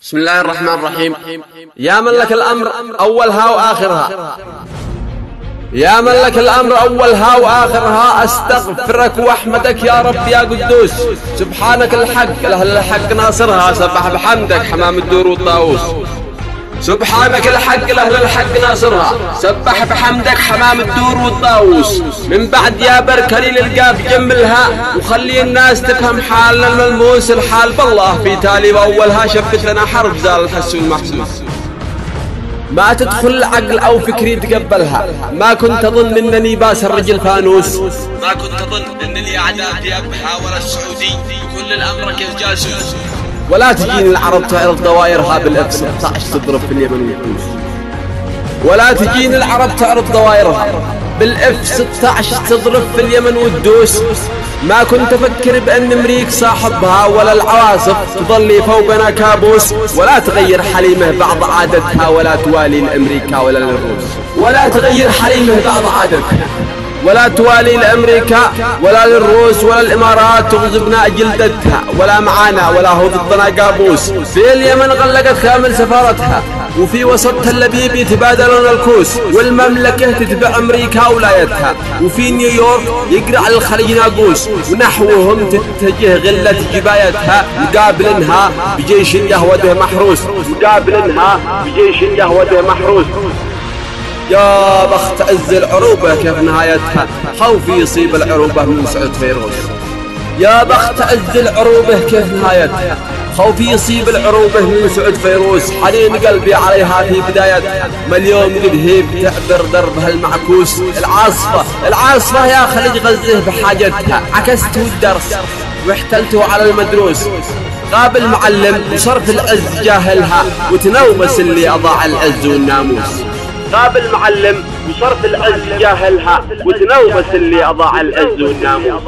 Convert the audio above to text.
بسم الله الرحمن الرحيم. يا من لك الأمر أولها وآخرها، يا من لك الأمر أولها وآخرها، أستغفرك وأحمدك يا رب يا قدوس. سبحانك الحق الأهل الحق ناصرها، سبح بحمدك حمام الدور والطاووس. سبحانك الحق الأهل الحق ناصرها، سبح بحمدك حمام الدور والطاووس. من بعد يا بركلي للقاف جملها، وخلي الناس تفهم حالنا الملموس. الحال بالله في تالي وأولها، شفت لنا حرب زال الحس والمحسوس. ما تدخل العقل أو فكري تقبلها، ما كنت أظن أنني باس الرجل فانوس. ما كنت أظن أن لي أعداء في أبها ولا السعودي، كل الأمر كالجاسوس. ولا تجيني العرب تعرض ضوايرها بالإف 16 تضرب في اليمن والدوس. ولا تجيني العرب تعرض ضوايرها بالإف 16 تضرب في اليمن والدوس. ما كنت أفكر بأن أمريك صاحبها، ولا العواصف تظلي فوقنا كابوس. ولا تغير حليمه بعض عادتها، ولا توالي لأمريكا ولا للروس. ولا تغير حليمه بعض عادتها، ولا توالي لأمريكا ولا للروس ولا الإمارات تغزبنا جلدتها. ولا معانا ولا هو ضدنا قابوس. في اليمن غلقت كامل سفارتها، وفي وسطها اللبيب يتبادلون الكوس. والمملكة تتبع أمريكا ولايتها، وفي نيويورك يقرع الخليج ناقوس. ونحوهم تتجه غلة جبايتها، مقابلنها بجيش يهوده محروس. مقابلنها بجيش يهوده محروس. يا بخت عز العروبة كيف نهايتها، خوفي يصيب العروبة من سعود فيروز. يا بخت عز العروبة كيف نهايتها، خوفي يصيب العروبة من سعود فيروز. حنين قلبي عليها في بدايتها، ما اليوم قد هيب تعبر دربها المعكوس. العاصفة يا خليج غزه بحاجتها، عكست الدرس واحتلته على المدروس. غاب المعلم وصرف العز جاهلها، وتنومس اللي أضاع العز والناموس. غاب المعلم وصرف العز جاهلها، وتنومس اللي أضاع العز والناموس.